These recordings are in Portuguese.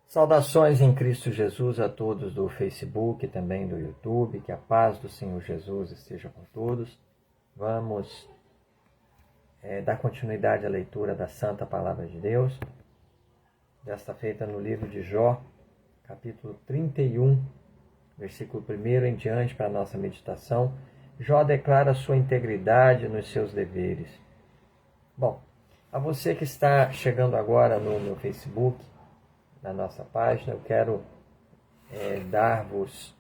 Saudações em Cristo Jesus a todos do Facebook e também do YouTube. Que a paz do Senhor Jesus esteja com todos. Vamos dar continuidade à leitura da Santa Palavra de Deus. Desta feita no livro de Jó, capítulo 31, versículo 1 em diante para a nossa meditação. Jó declara sua integridade nos seus deveres. Bom, a você que está chegando agora no meu Facebook, na nossa página, eu quero dar-vos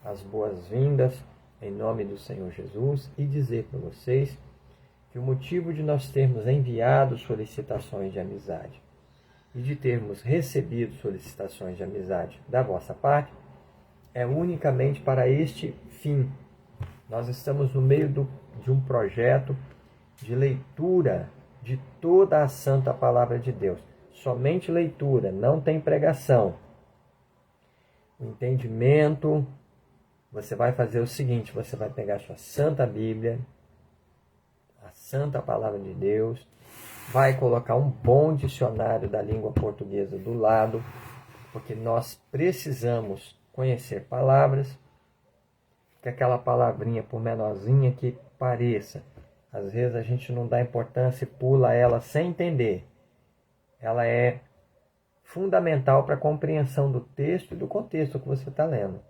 as boas-vindas em nome do Senhor Jesus e dizer para vocês que o motivo de nós termos enviado solicitações de amizade e de termos recebido solicitações de amizade da vossa parte é unicamente para este fim. Nós estamos no meio de um projeto de leitura de toda a Santa Palavra de Deus. Somente leitura, não tem pregação. O entendimento, você vai fazer o seguinte: você vai pegar a sua Santa Bíblia, a Santa Palavra de Deus, vai colocar um bom dicionário da língua portuguesa do lado, porque nós precisamos conhecer palavras, que aquela palavrinha, por menorzinha que pareça, às vezes a gente não dá importância e pula ela sem entender. Ela é fundamental para a compreensão do texto e do contexto que você está lendo.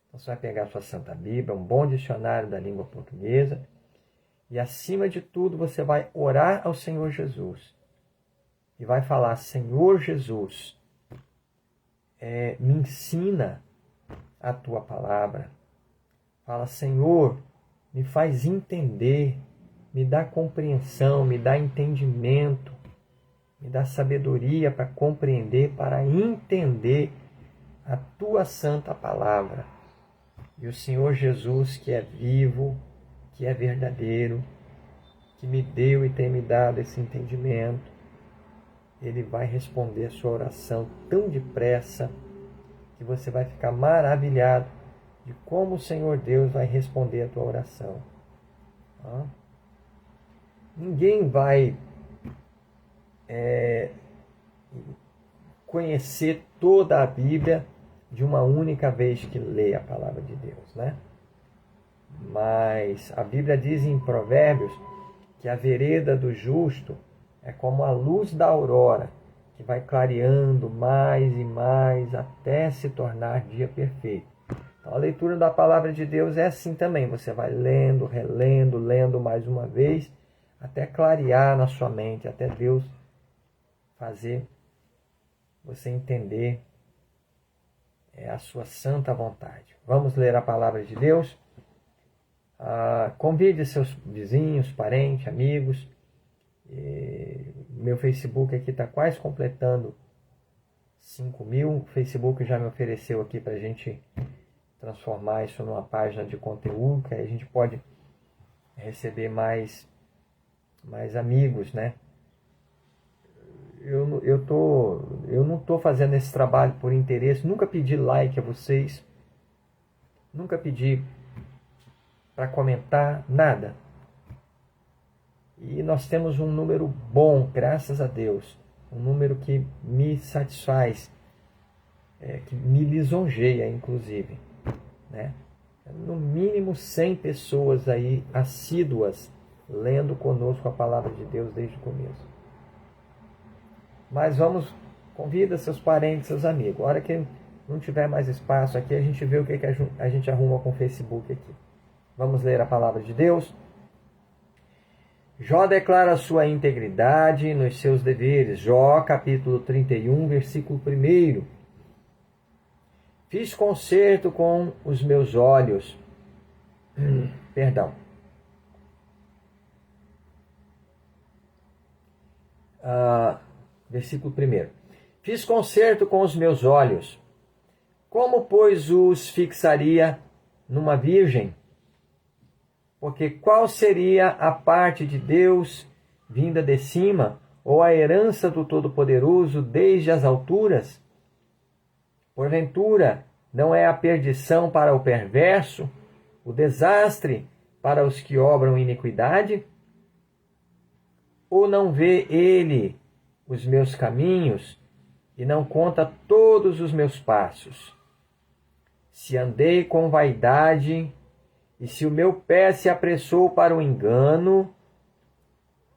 Então, você vai pegar a sua Santa Bíblia, um bom dicionário da língua portuguesa, e acima de tudo você vai orar ao Senhor Jesus. E vai falar: Senhor Jesus, me ensina a tua palavra. Fala: Senhor, me faz entender, me dá compreensão, me dá entendimento, me dá sabedoria para compreender, para entender a tua santa palavra. E o Senhor Jesus, que é vivo, que é verdadeiro, que me deu e tem me dado esse entendimento, Ele vai responder a sua oração tão depressa que você vai ficar maravilhado de como o Senhor Deus vai responder a tua oração. Ninguém vai conhecer toda a Bíblia de uma única vez que lê a palavra de Deus, né? Mas a Bíblia diz em Provérbios que a vereda do justo é como a luz da aurora, que vai clareando mais e mais até se tornar dia perfeito. Então, a leitura da palavra de Deus é assim também. Você vai lendo, relendo, lendo mais uma vez, até clarear na sua mente, até Deus fazer você entender a sua santa vontade. Vamos ler a palavra de Deus? Convide seus vizinhos, parentes, amigos. Meu Facebook aqui está quase completando 5.000. O Facebook já me ofereceu aqui para a gente transformar isso numa página de conteúdo, que aí a gente pode receber mais amigos, né? Eu não estou fazendo esse trabalho por interesse, nunca pedi like a vocês, nunca pedi para comentar, nada. E nós temos um número bom, graças a Deus, um número que me satisfaz, que me lisonjeia, inclusive, né? No mínimo 100 pessoas aí assíduas lendo conosco a palavra de Deus desde o começo. Mas convida seus parentes, seus amigos. A hora que não tiver mais espaço aqui, a gente vê o que a gente arruma com o Facebook aqui. Vamos ler a palavra de Deus. Jó declara sua integridade nos seus deveres. Jó, capítulo 31, versículo 1. Fiz concerto com os meus olhos. Versículo 1. Fiz concerto com os meus olhos. Como, pois, os fixaria numa virgem? Porque qual seria a parte de Deus vinda de cima, ou a herança do Todo-Poderoso desde as alturas? Porventura, não é a perdição para o perverso, o desastre para os que obram iniquidade? Ou não vê ele os meus caminhos e não conta todos os meus passos. Se andei com vaidade, e se o meu pé se apressou para o engano,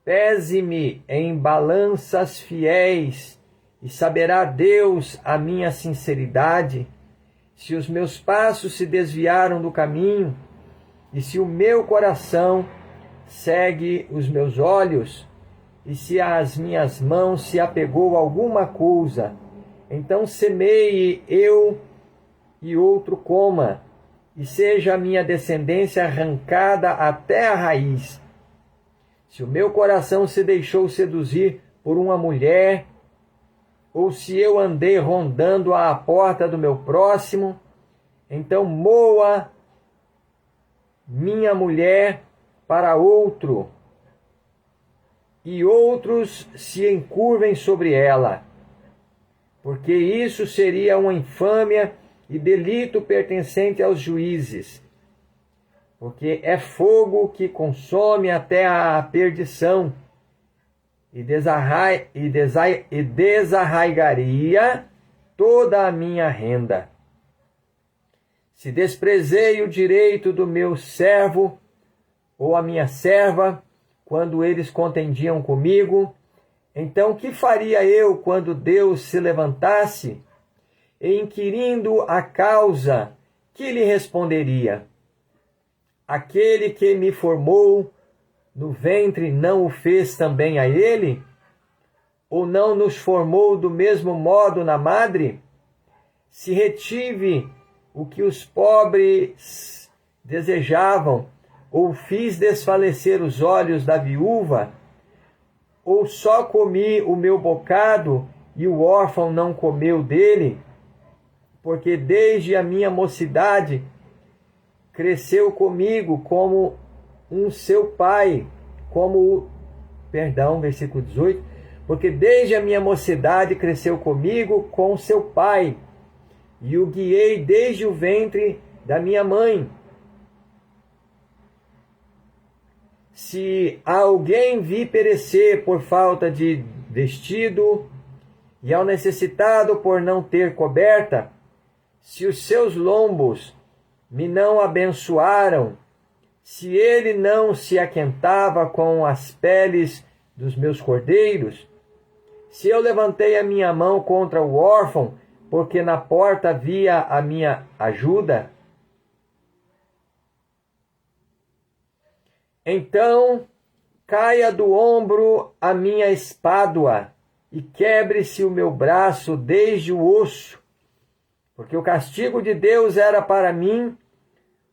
pese-me em balanças fiéis, e saberá Deus a minha sinceridade. Se os meus passos se desviaram do caminho, e se o meu coração segue os meus olhos, e se às minhas mãos se apegou alguma coisa, então semeie eu e outro coma, e seja a minha descendência arrancada até a raiz. Se o meu coração se deixou seduzir por uma mulher, ou se eu andei rondando à porta do meu próximo, então moa minha mulher para outro, e outros se encurvem sobre ela, porque isso seria uma infâmia e delito pertencente aos juízes, porque é fogo que consome até a perdição, e desarraigaria toda a minha renda. Se desprezei o direito do meu servo ou a minha serva, quando eles contendiam comigo, então que faria eu quando Deus se levantasse? E inquirindo a causa, que lhe responderia? Aquele que me formou no ventre não o fez também a ele? Ou não nos formou do mesmo modo na madre? Se retive o que os pobres desejavam, ou fiz desfalecer os olhos da viúva, ou só comi o meu bocado e o órfão não comeu dele? Porque desde a minha mocidade cresceu comigo como um seu pai, versículo 18, porque desde a minha mocidade cresceu comigo com seu pai, e o guiei desde o ventre da minha mãe. Se alguém vi perecer por falta de vestido, e ao necessitado por não ter coberta, se os seus lombos me não abençoaram, se ele não se aquentava com as peles dos meus cordeiros, se eu levantei a minha mão contra o órfão, porque na porta havia a minha ajuda, então caia do ombro a minha espádua e quebre-se o meu braço desde o osso, porque o castigo de Deus era para mim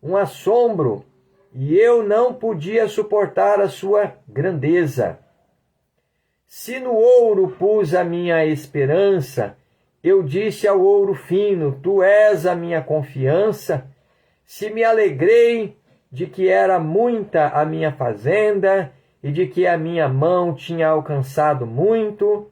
um assombro, e eu não podia suportar a sua grandeza. Se no ouro pus a minha esperança, eu disse ao ouro fino, tu és a minha confiança. Se me alegrei de que era muita a minha fazenda, e de que a minha mão tinha alcançado muito,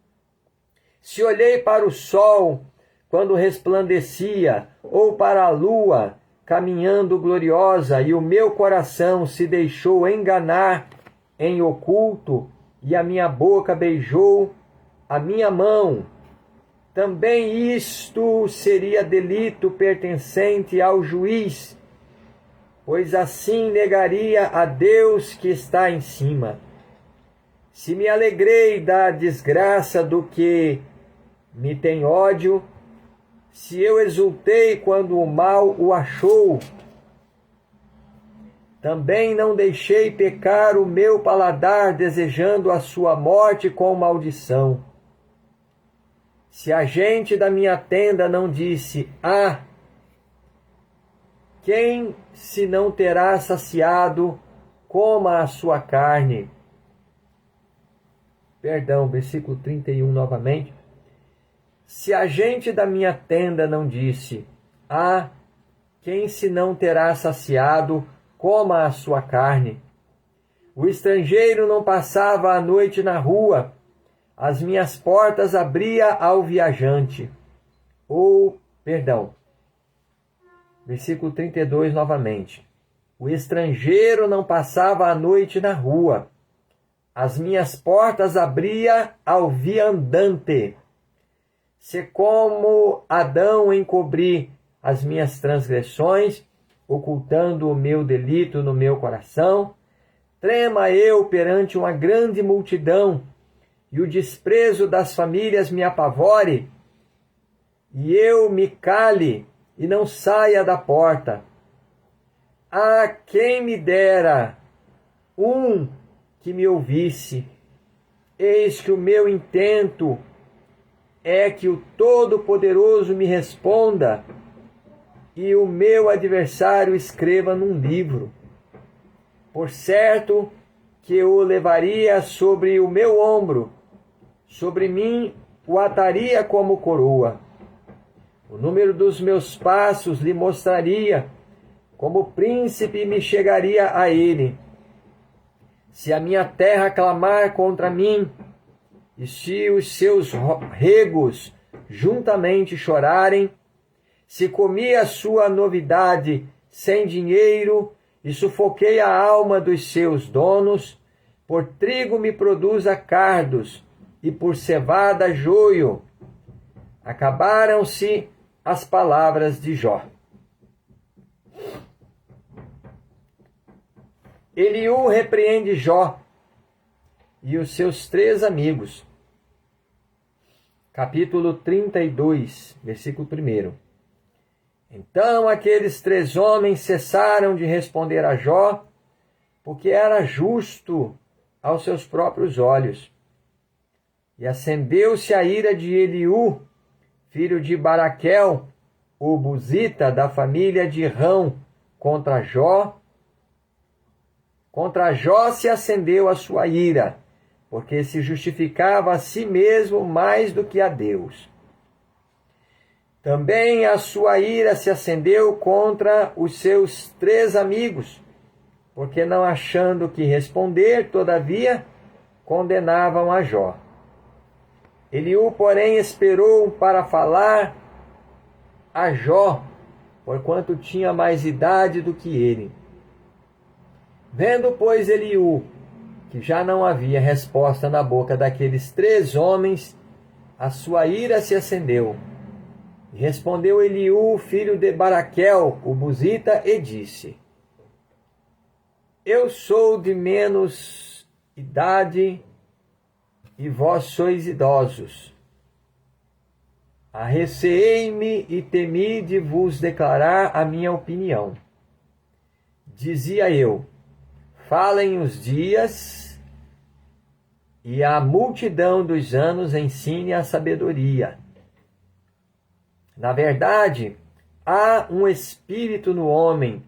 se olhei para o sol quando resplandecia, ou para a lua, caminhando gloriosa, e o meu coração se deixou enganar em oculto, e a minha boca beijou a minha mão, também isto seria delito pertencente ao juiz, pois assim negaria a Deus que está em cima. Se me alegrei da desgraça do que me tem ódio, se eu exultei quando o mal o achou, também não deixei pecar o meu paladar, desejando a sua morte com maldição. Se a gente da minha tenda não disse, quem se não terá saciado, coma a sua carne. Versículo 31 novamente. Se a gente da minha tenda não disse, quem se não terá saciado, coma a sua carne. O estrangeiro não passava a noite na rua, as minhas portas abria ao viajante. Versículo 32 novamente. O estrangeiro não passava a noite na rua, as minhas portas abria ao viandante. Se como Adão encobri as minhas transgressões, ocultando o meu delito no meu coração, trema eu perante uma grande multidão, e o desprezo das famílias me apavore, e eu me cale e não saia da porta. Ah, quem me dera um que me ouvisse. Eis que o meu intento é que o Todo-Poderoso me responda e o meu adversário escreva num livro. Por certo que eu o levaria sobre o meu ombro, sobre mim o ataria como coroa. O número dos meus passos lhe mostraria, como príncipe me chegaria a ele. Se a minha terra clamar contra mim, e se os seus regos juntamente chorarem, se comi a sua novidade sem dinheiro e sufoquei a alma dos seus donos, por trigo me produza cardos e por cevada joio. Acabaram-se as palavras de Jó. Eliú repreende Jó e os seus 3 amigos. Capítulo 32, versículo 1. Então aqueles 3 homens cessaram de responder a Jó, porque era justo aos seus próprios olhos. E acendeu-se a ira de Eliú, filho de Baraquel, o buzita da família de Rão, contra Jó. Contra Jó se acendeu a sua ira, porque se justificava a si mesmo mais do que a Deus. Também a sua ira se acendeu contra os seus 3 amigos, porque não achando que responder, todavia, condenavam a Jó. Eliú, porém, esperou para falar a Jó, porquanto tinha mais idade do que ele. Vendo, pois, Eliú, que já não havia resposta na boca daqueles 3 homens, a sua ira se acendeu. E respondeu Eliú, filho de Baraquel, o buzita, e disse: Eu sou de menos idade e vós sois idosos. Arreceei-me e temi de vos declarar a minha opinião. Dizia eu: falem os dias, e a multidão dos anos ensine a sabedoria. Na verdade, há um espírito no homem,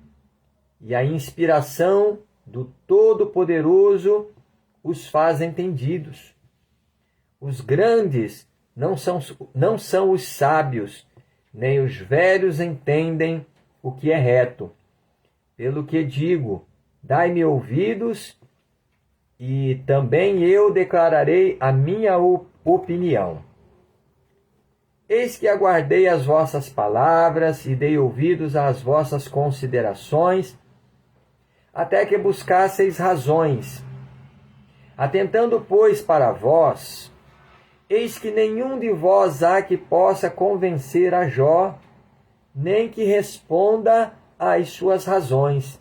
e a inspiração do Todo-Poderoso os faz entendidos. Os grandes não são os sábios, nem os velhos entendem o que é reto. Pelo que digo, dai-me ouvidos, e também eu declararei a minha opinião. Eis que aguardei as vossas palavras e dei ouvidos às vossas considerações, até que buscasseis razões. Atentando, pois, para vós, eis que nenhum de vós há que possa convencer a Jó, nem que responda às suas razões.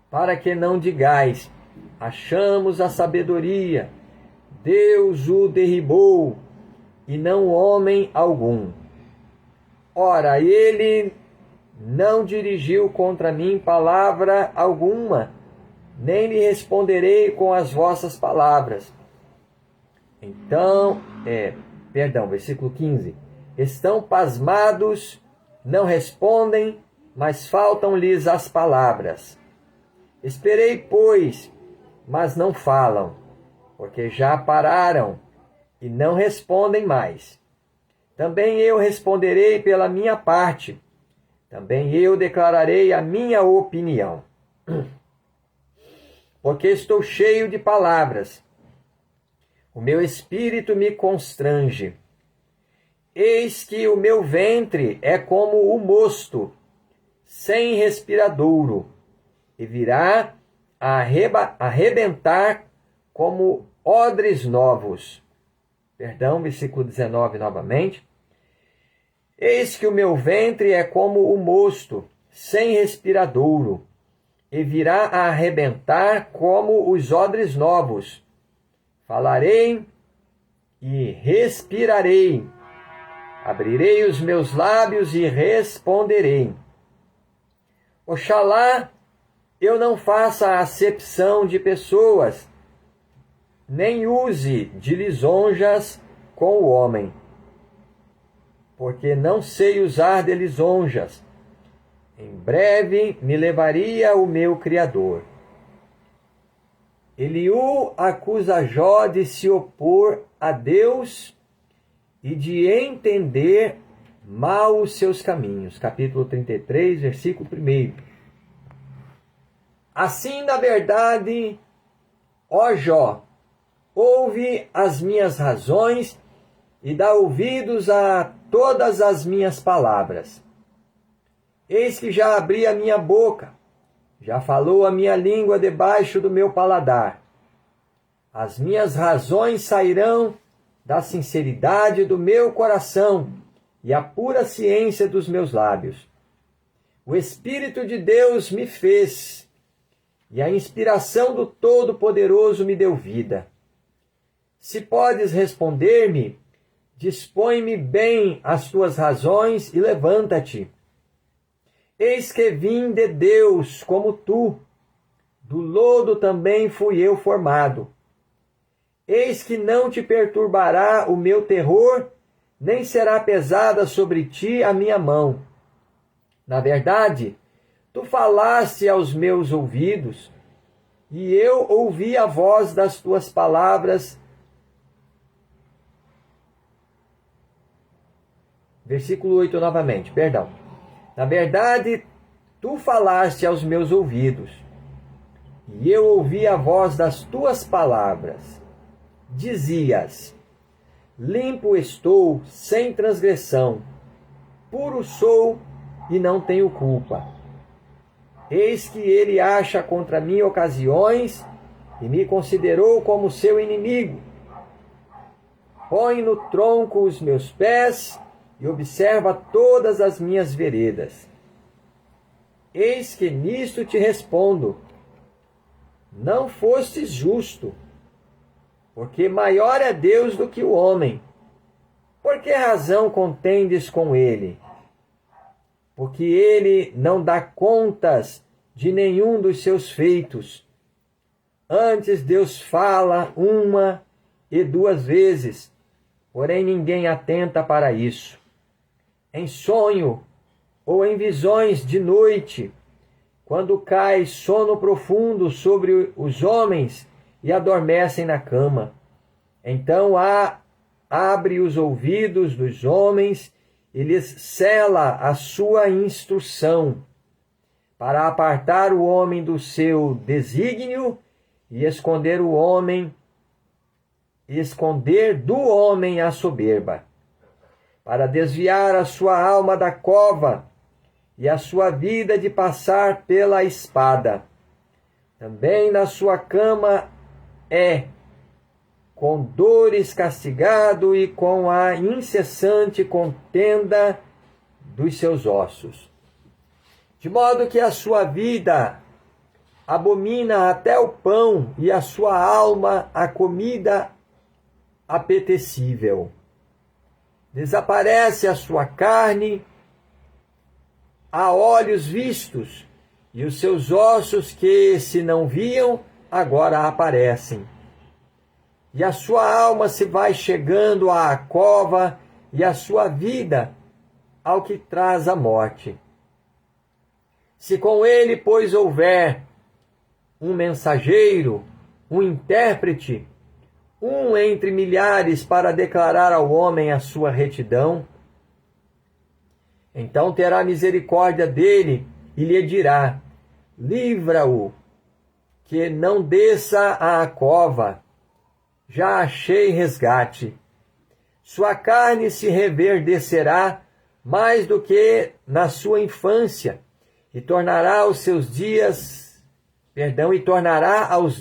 Para que não digais: achamos a sabedoria, Deus o derribou, e não homem algum. Ora, ele não dirigiu contra mim palavra alguma, nem lhe responderei com as vossas palavras. Então, versículo 15. Estão pasmados, não respondem, mas faltam-lhes as palavras. Esperei, pois, mas não falam, porque já pararam e não respondem mais. Também eu responderei pela minha parte, também eu declararei a minha opinião. Porque estou cheio de palavras, o meu espírito me constrange. Eis que o meu ventre é como o mosto, sem respiradouro, e virá a arrebentar como odres novos. Versículo 19 novamente. Eis que o meu ventre é como o mosto, sem respiradouro, e virá a arrebentar como os odres novos. Falarei e respirarei, abrirei os meus lábios e responderei. Oxalá eu não faça acepção de pessoas, nem use de lisonjas com o homem, porque não sei usar de lisonjas. Em breve me levaria o meu Criador. Eliú acusa Jó de se opor a Deus e de entender mal os seus caminhos. Capítulo 33, versículo 1. Assim, na verdade, ó Jó, ouve as minhas razões e dá ouvidos a todas as minhas palavras. Eis que já abri a minha boca, já falou a minha língua debaixo do meu paladar. As minhas razões sairão da sinceridade do meu coração e a pura ciência dos meus lábios. O Espírito de Deus me fez, e a inspiração do Todo-Poderoso me deu vida. Se podes responder-me, dispõe-me bem as tuas razões e levanta-te. Eis que vim de Deus como tu, do lodo também fui eu formado. Eis que não te perturbará o meu terror, nem será pesada sobre ti a minha mão. Na verdade, tu falaste aos meus ouvidos, e eu ouvi a voz das tuas palavras. Versículo 8 novamente, perdão. Na verdade, tu falaste aos meus ouvidos, e eu ouvi a voz das tuas palavras. Dizias: limpo estou, sem transgressão, puro sou e não tenho culpa. Eis que ele acha contra mim ocasiões e me considerou como seu inimigo. Põe no tronco os meus pés e observa todas as minhas veredas. Eis que nisto te respondo: não fostes justo, porque maior é Deus do que o homem. Por que razão contendes com ele? Porque ele não dá contas de nenhum dos seus feitos. Antes Deus fala uma e duas vezes, porém ninguém atenta para isso. Em sonho ou em visões de noite, quando cai sono profundo sobre os homens e adormecem na cama, então abre os ouvidos dos homens e lhes cela a sua instrução, para apartar o homem do seu desígnio e esconder do homem a soberba, para desviar a sua alma da cova e a sua vida de passar pela espada. Também na sua cama com dores castigado e com a incessante contenda dos seus ossos. De modo que a sua vida abomina até o pão e a sua alma a comida apetecível. Desaparece a sua carne a olhos vistos, e os seus ossos que se não viam, agora aparecem. E a sua alma se vai chegando à cova, e a sua vida ao que traz a morte. Se com ele, pois, houver um mensageiro, um intérprete, um entre milhares para declarar ao homem a sua retidão, então terá misericórdia dele e lhe dirá: livra-o, que não desça à cova, já achei resgate. Sua carne se reverdecerá mais do que na sua infância, e tornará aos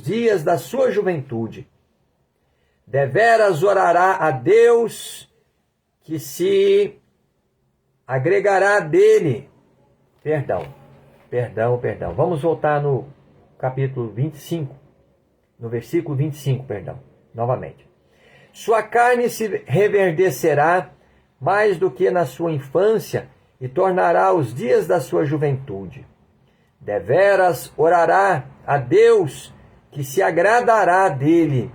dias da sua juventude. Deveras orará a Deus, que se agregará dele. Perdão. Vamos voltar no capítulo 25, no versículo 25, novamente. Sua carne se reverdecerá mais do que na sua infância e tornará os dias da sua juventude. Deveras orará a Deus, que se agradará dele,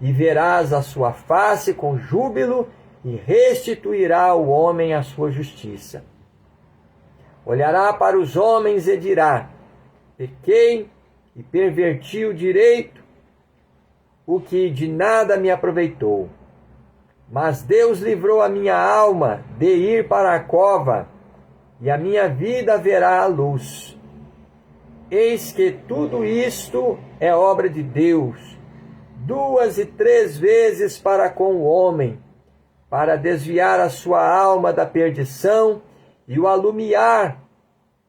e verás a sua face com júbilo e restituirá ao homem a sua justiça. Olhará para os homens e dirá: pequei e perverti o direito, o que de nada me aproveitou. Mas Deus livrou a minha alma de ir para a cova, e a minha vida verá a luz. Eis que tudo isto é obra de Deus, 2 e 3 vezes para com o homem, para desviar a sua alma da perdição e o alumiar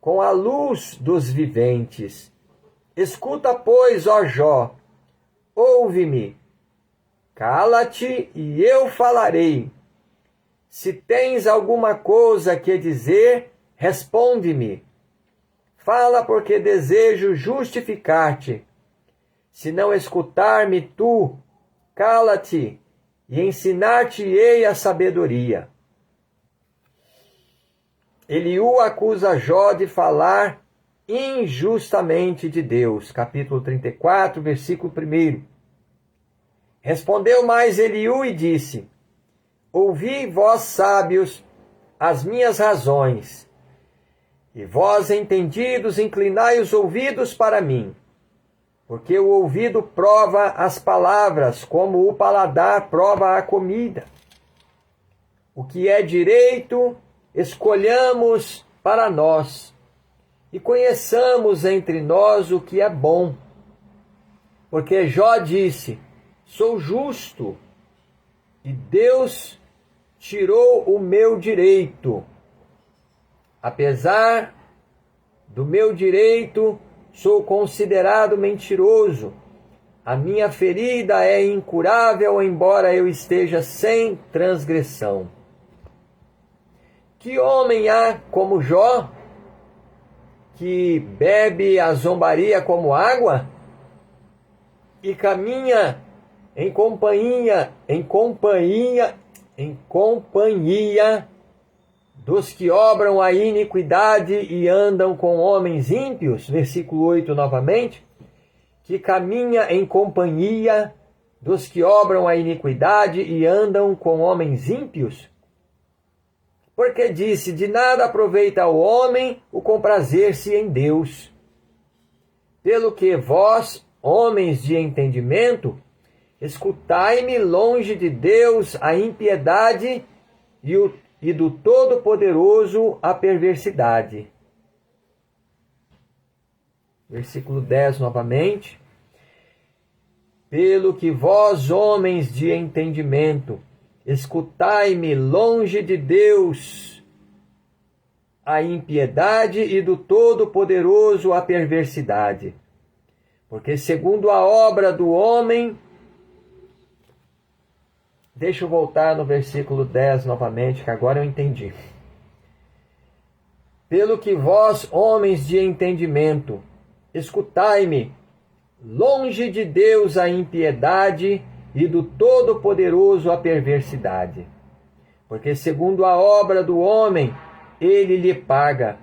com a luz dos viventes. Escuta, pois, ó Jó, ouve-me, cala-te e eu falarei. Se tens alguma coisa que dizer, responde-me. Fala, porque desejo justificar-te. Se não escutar-me tu, cala-te e ensinar-te-ei a sabedoria. Eliú acusa Jó de falar injustamente de Deus. Capítulo 34, versículo 1. Respondeu mais Eliú e disse: ouvi, vós sábios, as minhas razões, e vós entendidos, inclinai os ouvidos para mim. Porque o ouvido prova as palavras, como o paladar prova a comida. O que é direito, escolhamos para nós, e conheçamos entre nós o que é bom. Porque Jó disse: sou justo, e Deus tirou o meu direito. Apesar do meu direito, sou considerado mentiroso. A minha ferida é incurável, embora eu esteja sem transgressão. Que homem há como Jó, que bebe a zombaria como água e caminha em companhia dos que obram a iniquidade e andam com homens ímpios? Versículo 8 novamente. Que caminha em companhia dos que obram a iniquidade e andam com homens ímpios? Porque disse: de nada aproveita ao homem o comprazer-se em Deus. Pelo que vós, homens de entendimento, escutai-me longe de Deus a impiedade e do Todo-Poderoso a perversidade. Versículo 10 novamente. Pelo que vós, homens de entendimento, escutai-me longe de Deus a impiedade e do Todo-Poderoso a perversidade. Porque segundo a obra do homem... Deixa eu voltar no versículo 10 novamente, que agora eu entendi. Pelo que vós, homens de entendimento, escutai-me, longe de Deus a impiedade e do Todo-Poderoso a perversidade. Porque segundo a obra do homem, ele lhe paga,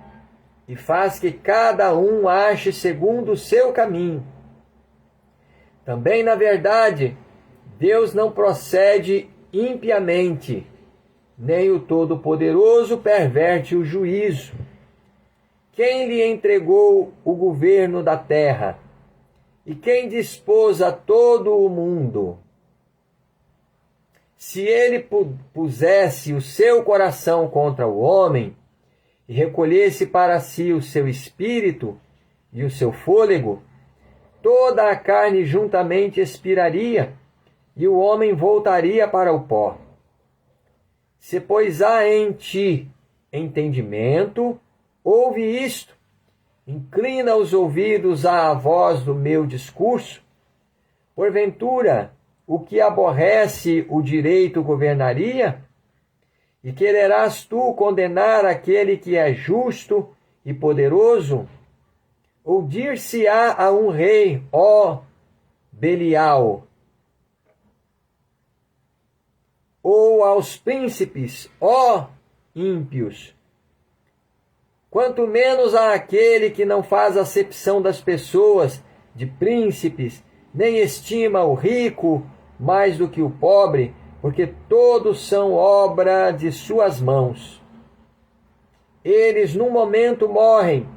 e faz que cada um ache segundo o seu caminho. Também, na verdade, Deus não procede impiamente, nem o Todo-Poderoso perverte o juízo. Quem lhe entregou o governo da terra? E quem dispôs a todo o mundo? Se ele pusesse o seu coração contra o homem, e recolhesse para si o seu espírito e o seu fôlego, toda a carne juntamente expiraria, e o homem voltaria para o pó. Se, pois, há em ti entendimento, ouve isto, inclina os ouvidos à voz do meu discurso. Porventura, o que aborrece o direito governaria? E quererás tu condenar aquele que é justo e poderoso? Ou dir-se-á a um rei, ó Belial? Ou aos príncipes, ó ímpios? Quanto menos a aquele que não faz acepção das pessoas, de príncipes, nem estima o rico mais do que o pobre, porque todos são obra de suas mãos. Eles num momento morrem,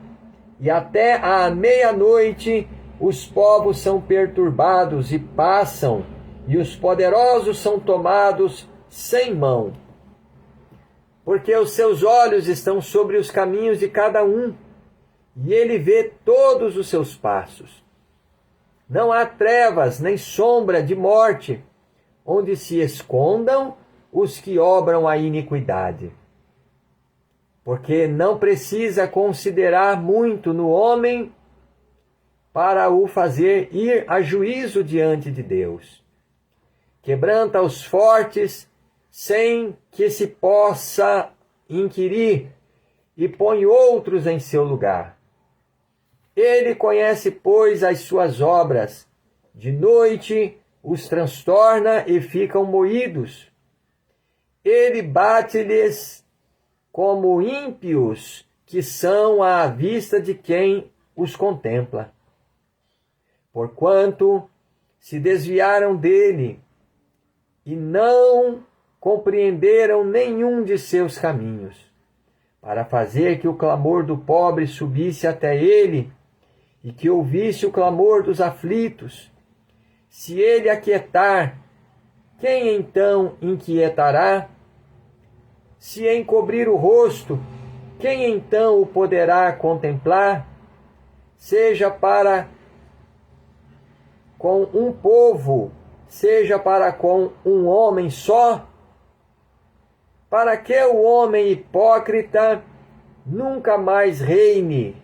e até à meia-noite os povos são perturbados e passam, e os poderosos são tomados sem mão. Porque os seus olhos estão sobre os caminhos de cada um, e ele vê todos os seus passos. Não há trevas nem sombra de morte, onde se escondam os que obram a iniquidade. Porque não precisa considerar muito no homem para o fazer ir a juízo diante de Deus. Quebranta os fortes sem que se possa inquirir e põe outros em seu lugar. Ele conhece, pois, as suas obras. De noite os transtorna e ficam moídos. Ele bate-lhes como ímpios que são à vista de quem os contempla. Porquanto se desviaram dele e não compreenderam nenhum de seus caminhos, para fazer que o clamor do pobre subisse até ele e que ouvisse o clamor dos aflitos. Se ele aquietar, quem então inquietará? Se encobrir o rosto, quem então o poderá contemplar? Seja para com um povo, seja para com um homem só? Para que o homem hipócrita nunca mais reine?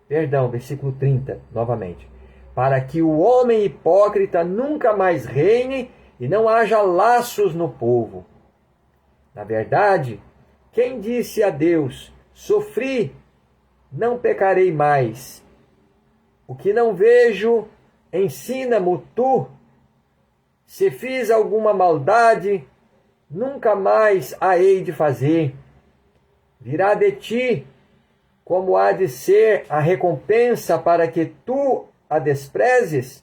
Perdão, versículo 30, novamente. Para que o homem hipócrita nunca mais reine e não haja laços no povo. Na verdade, quem disse a Deus, sofri, não pecarei mais. O que não vejo, ensina-mo tu. Se fiz alguma maldade, nunca mais a hei de fazer. Virá de ti, como há de ser a recompensa para que tu a desprezes?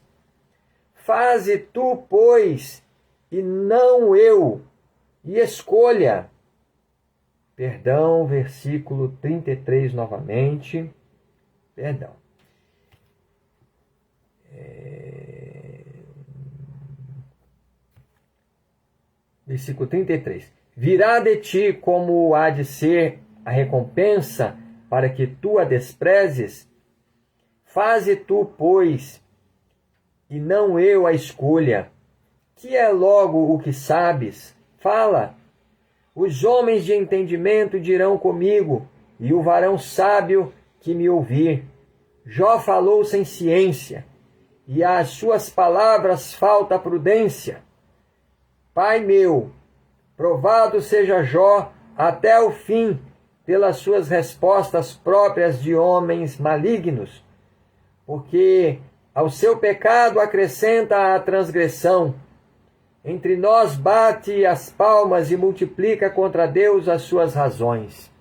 Faze tu, pois, e não eu, e escolha. Perdão, versículo 33 novamente. Perdão. Versículo 33. Virá de ti como há de ser a recompensa para que tu a desprezes? Faze tu, pois, e não eu a escolha. Que é logo o que sabes? Fala. Os homens de entendimento dirão comigo, e o varão sábio que me ouvir. Jó falou sem ciência, e às suas palavras falta prudência. Pai meu, provado seja Jó até o fim, pelas suas respostas próprias de homens malignos, porque ao seu pecado acrescenta a transgressão. Entre nós bate as palmas e multiplica contra Deus as suas razões.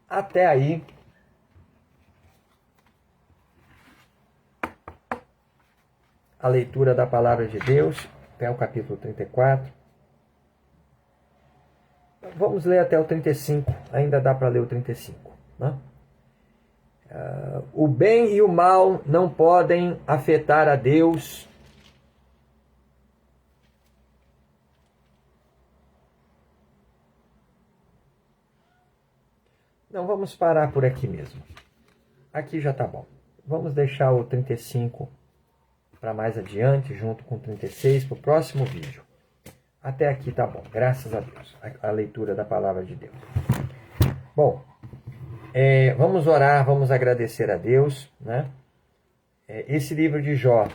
Até aí. A leitura da palavra de Deus, até o capítulo 34. Vamos ler até o 35, ainda dá para ler o 35. Né? O bem e o mal não podem afetar a Deus. Não, vamos parar por aqui mesmo. Aqui já está bom. Vamos deixar o 35 para mais adiante, junto com o 36, para o próximo vídeo. Até aqui está bom, graças a Deus, a leitura da palavra de Deus. Bom, vamos orar, vamos agradecer a Deus. Né? Esse livro de Jó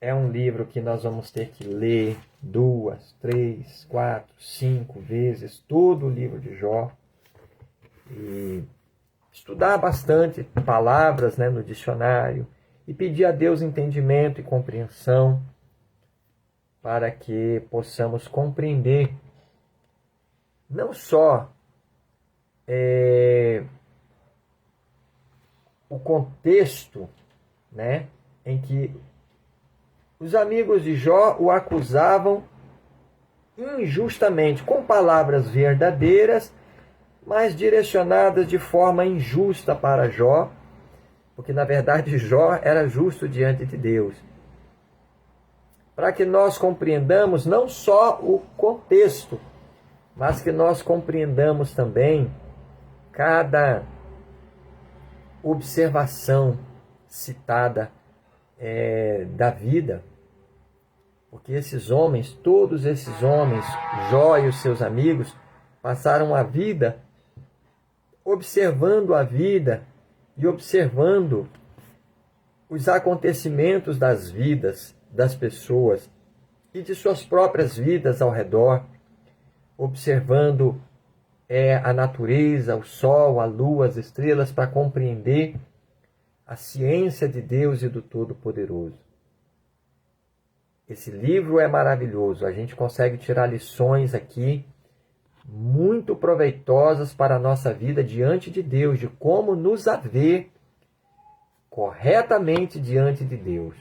é um livro que nós vamos ter que ler 2, 3, 4, 5 vezes todo o livro de Jó e estudar bastante palavras, né, no dicionário e pedir a Deus entendimento e compreensão para que possamos compreender não só o contexto, né, em que os amigos de Jó o acusavam injustamente, com palavras verdadeiras, mas direcionadas de forma injusta para Jó, porque na verdade Jó era justo diante de Deus. Para que nós compreendamos não só o contexto, mas que nós compreendamos também cada observação citada da vida, porque esses homens, todos esses homens, Jó e os seus amigos, passaram a vida observando a vida e observando os acontecimentos das vidas das pessoas e de suas próprias vidas ao redor, observando a natureza, o sol, a lua, as estrelas, para compreender a ciência de Deus e do Todo-Poderoso. Esse livro é maravilhoso, a gente consegue tirar lições aqui muito proveitosas para a nossa vida diante de Deus, de como nos haver corretamente diante de Deus.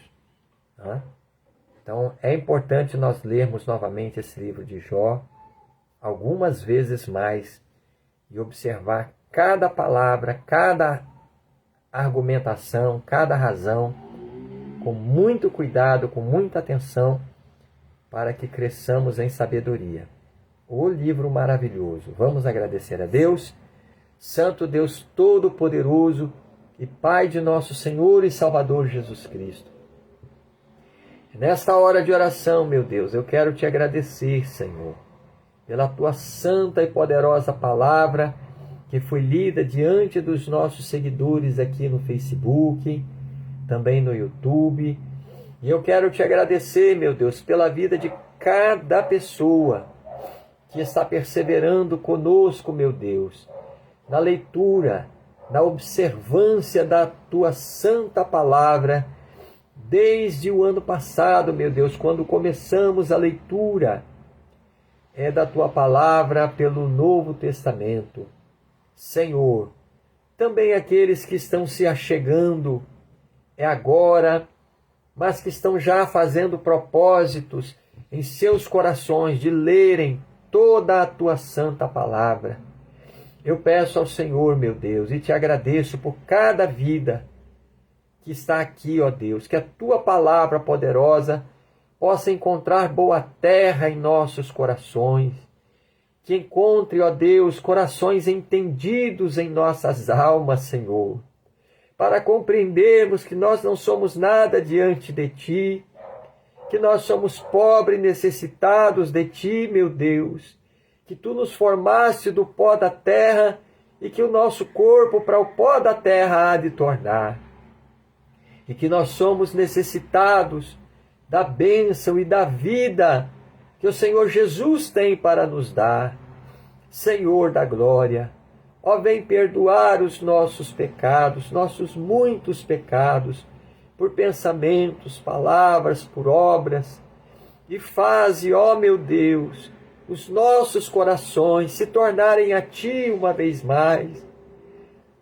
Tá? Então é importante nós lermos novamente esse livro de Jó, algumas vezes mais, e observar cada palavra, cada argumentação, cada razão, com muito cuidado, com muita atenção, para que cresçamos em sabedoria. O livro maravilhoso. Vamos agradecer a Deus, Santo Deus Todo-Poderoso e Pai de nosso Senhor e Salvador Jesus Cristo. Nesta hora de oração, meu Deus, eu quero te agradecer, Senhor, pela tua santa e poderosa palavra que foi lida diante dos nossos seguidores aqui no Facebook, também no YouTube. E eu quero te agradecer, meu Deus, pela vida de cada pessoa que está perseverando conosco, meu Deus, na leitura, na observância da tua santa palavra, desde o ano passado, meu Deus, quando começamos a leitura da tua palavra pelo Novo Testamento. Senhor, também aqueles que estão se achegando agora, mas que estão já fazendo propósitos em seus corações de lerem toda a tua santa palavra. Eu peço ao Senhor, meu Deus, e te agradeço por cada vida que está aqui, ó Deus, que a tua palavra poderosa possa encontrar boa terra em nossos corações, que encontre, ó Deus, corações entendidos em nossas almas, Senhor, para compreendermos que nós não somos nada diante de Ti, que nós somos pobres e necessitados de Ti, meu Deus, que Tu nos formaste do pó da terra e que o nosso corpo para o pó da terra há de tornar, e que nós somos necessitados da bênção e da vida que o Senhor Jesus tem para nos dar. Senhor da glória, ó, vem perdoar os nossos pecados, nossos muitos pecados, por pensamentos, palavras, por obras, e faze, ó meu Deus, os nossos corações se tornarem a Ti uma vez mais,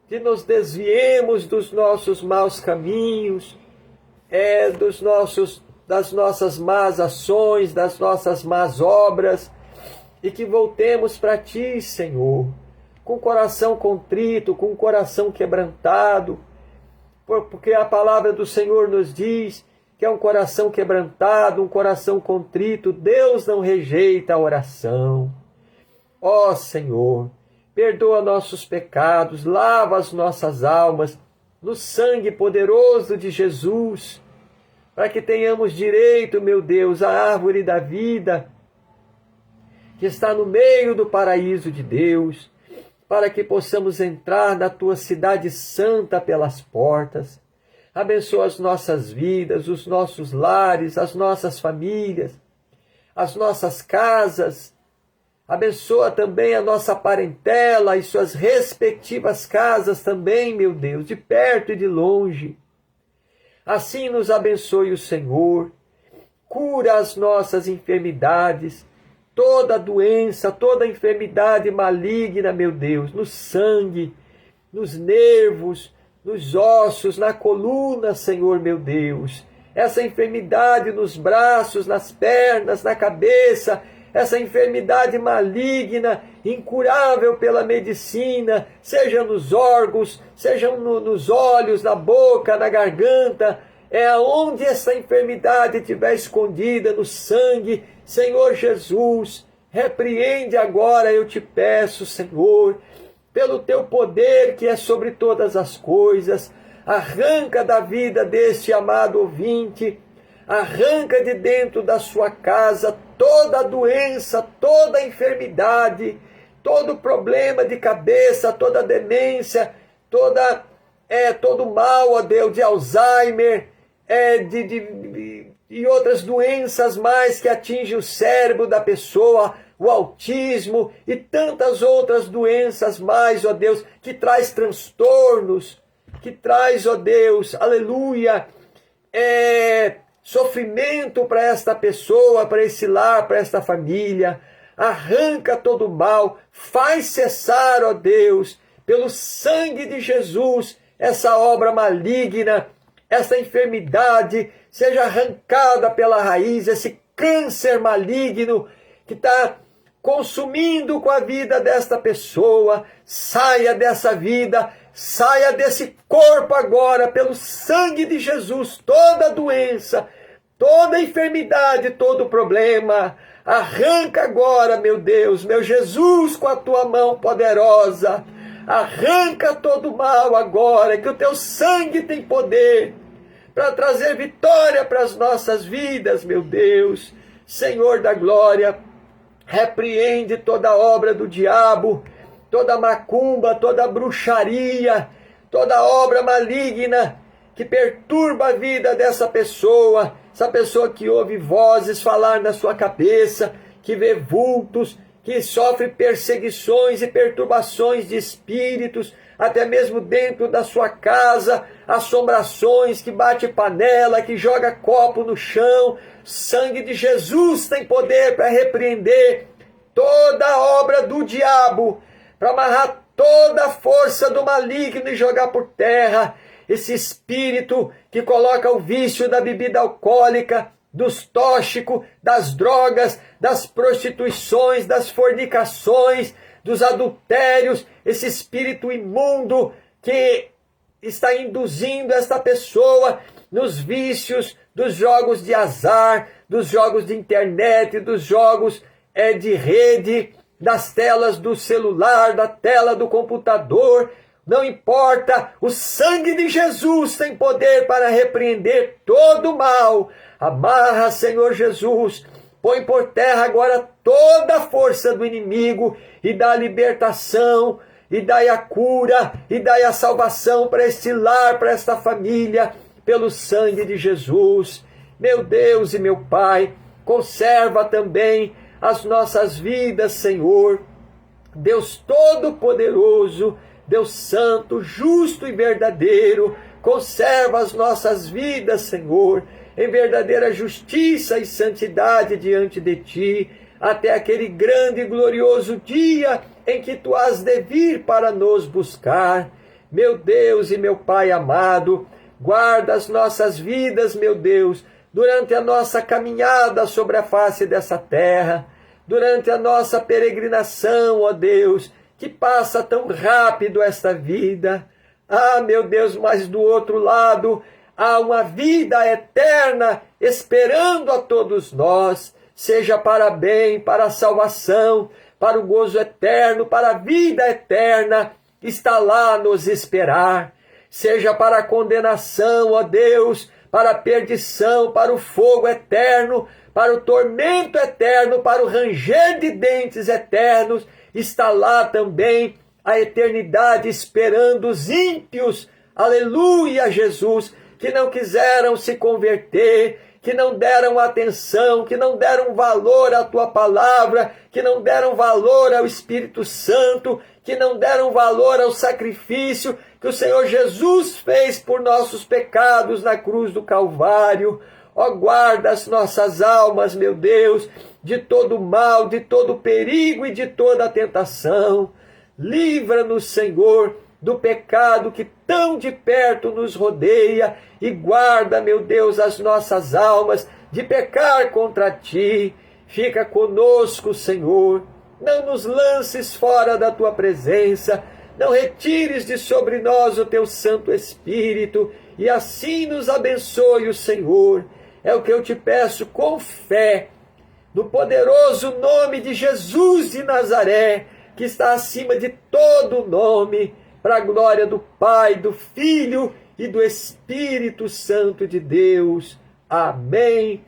que nos desviemos dos nossos maus caminhos, das nossas más ações, das nossas más obras, e que voltemos para Ti, Senhor, com o coração contrito, com o coração quebrantado, porque a palavra do Senhor nos diz que é um coração quebrantado, um coração contrito, Deus não rejeita a oração. Ó Senhor, perdoa nossos pecados, lava as nossas almas no sangue poderoso de Jesus, para que tenhamos direito, meu Deus, à árvore da vida, que está no meio do paraíso de Deus, para que possamos entrar na Tua cidade santa pelas portas, Abençoa as nossas vidas, os nossos lares, as nossas famílias, as nossas casas. Abençoa também a nossa parentela e suas respectivas casas também, meu Deus, de perto e de longe. Assim nos abençoe o Senhor. Cura as nossas enfermidades, toda doença, toda enfermidade maligna, meu Deus, no sangue, nos nervos, nos ossos, na coluna, Senhor, meu Deus. Essa enfermidade nos braços, nas pernas, na cabeça, essa enfermidade maligna, incurável pela medicina, seja nos órgãos, seja nos olhos, na boca, na garganta, aonde essa enfermidade estiver escondida no sangue, Senhor Jesus, repreende agora, eu te peço, Senhor, pelo teu poder que é sobre todas as coisas, arranca da vida deste amado ouvinte, arranca de dentro da sua casa toda doença, toda enfermidade, todo problema de cabeça, toda demência, todo mal, ó Deus, de Alzheimer, e outras doenças mais que atingem o cérebro da pessoa, o autismo e tantas outras doenças mais, ó Deus, que traz transtornos, que traz, ó Deus, aleluia, sofrimento para esta pessoa, para esse lar, para esta família. Arranca todo o mal, faz cessar, ó Deus, pelo sangue de Jesus, essa obra maligna, essa enfermidade, seja arrancada pela raiz, esse câncer maligno que está consumindo com a vida desta pessoa, saia dessa vida, saia desse corpo agora, pelo sangue de Jesus, toda doença, toda enfermidade, todo problema, arranca agora, meu Deus, meu Jesus, com a tua mão poderosa, arranca todo mal agora, que o teu sangue tem poder para trazer vitória para as nossas vidas, meu Deus. Senhor da glória, repreende toda obra do diabo, toda macumba, toda bruxaria, toda obra maligna que perturba a vida dessa pessoa, essa pessoa que ouve vozes falar na sua cabeça, que vê vultos, que sofre perseguições e perturbações de espíritos, até mesmo dentro da sua casa, assombrações, que bate panela, que joga copo no chão. Sangue de Jesus tem poder para repreender toda a obra do diabo, para amarrar toda a força do maligno e jogar por terra esse espírito que coloca o vício da bebida alcoólica, dos tóxicos, das drogas, das prostituições, das fornicações, dos adultérios, esse espírito imundo que está induzindo esta pessoa nos vícios dos jogos de azar, dos jogos de internet, dos jogos de rede, das telas do celular, da tela do computador. Não importa, o sangue de Jesus tem poder para repreender todo o mal. Amarra, Senhor Jesus, põe por terra agora toda a força do inimigo e dá a libertação, e dai a cura, e dai a salvação para este lar, para esta família, pelo sangue de Jesus. Meu Deus e meu Pai, conserva também as nossas vidas, Senhor. Deus Todo-Poderoso, Deus Santo, justo e verdadeiro, conserva as nossas vidas, Senhor, em verdadeira justiça e santidade diante de Ti, até aquele grande e glorioso dia em que Tu has de vir para nos buscar. Meu Deus e meu Pai amado, guarda as nossas vidas, meu Deus, durante a nossa caminhada sobre a face dessa terra, durante a nossa peregrinação, ó Deus, que passa tão rápido esta vida. Ah, meu Deus, mas do outro lado há uma vida eterna esperando a todos nós, seja para bem, para a salvação, para o gozo eterno, para a vida eterna, está lá a nos esperar, seja para a condenação, ó Deus, para a perdição, para o fogo eterno, para o tormento eterno, para o ranger de dentes eternos, está lá também a eternidade esperando os ímpios, aleluia, Jesus, que não quiseram se converter, que não deram atenção, que não deram valor à tua palavra, que não deram valor ao Espírito Santo, que não deram valor ao sacrifício que o Senhor Jesus fez por nossos pecados na cruz do Calvário. Ó, guarda as nossas almas, meu Deus, de todo mal, de todo perigo e de toda tentação. Livra-nos, Senhor, do pecado que tão de perto nos rodeia e guarda, meu Deus, as nossas almas de pecar contra Ti. Fica conosco, Senhor. Não nos lances fora da Tua presença. Não retires de sobre nós o Teu Santo Espírito e assim nos abençoe o Senhor. É o que eu te peço com fé, no poderoso nome de Jesus de Nazaré, que está acima de todo nome, para a glória do Pai, do Filho e do Espírito Santo de Deus. Amém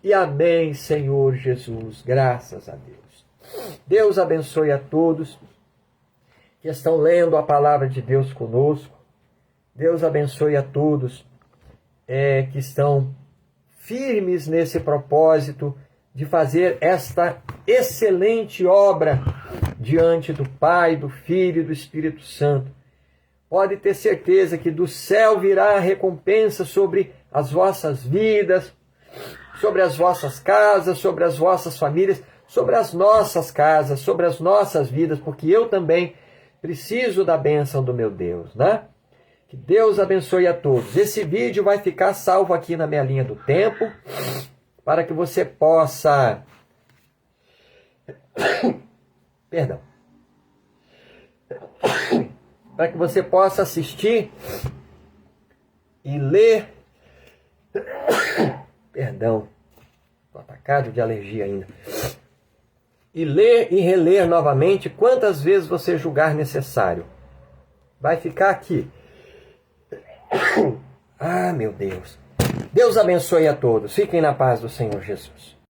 e amém, Senhor Jesus. Graças a Deus. Deus abençoe a todos que estão lendo a palavra de Deus conosco. Deus abençoe a todos que estão firmes nesse propósito de fazer esta excelente obra diante do Pai, do Filho e do Espírito Santo. Pode ter certeza que do céu virá a recompensa sobre as vossas vidas, sobre as vossas casas, sobre as vossas famílias, sobre as nossas casas, sobre as nossas vidas, porque eu também preciso da bênção do meu Deus, né? Que Deus abençoe a todos. Esse vídeo vai ficar salvo aqui na minha linha do tempo, para que você possa... Perdão. Para que você possa assistir e ler... Perdão, estou atacado de alergia ainda. E ler e reler novamente quantas vezes você julgar necessário. Vai ficar aqui. Ah, meu Deus. Deus abençoe a todos. Fiquem na paz do Senhor Jesus.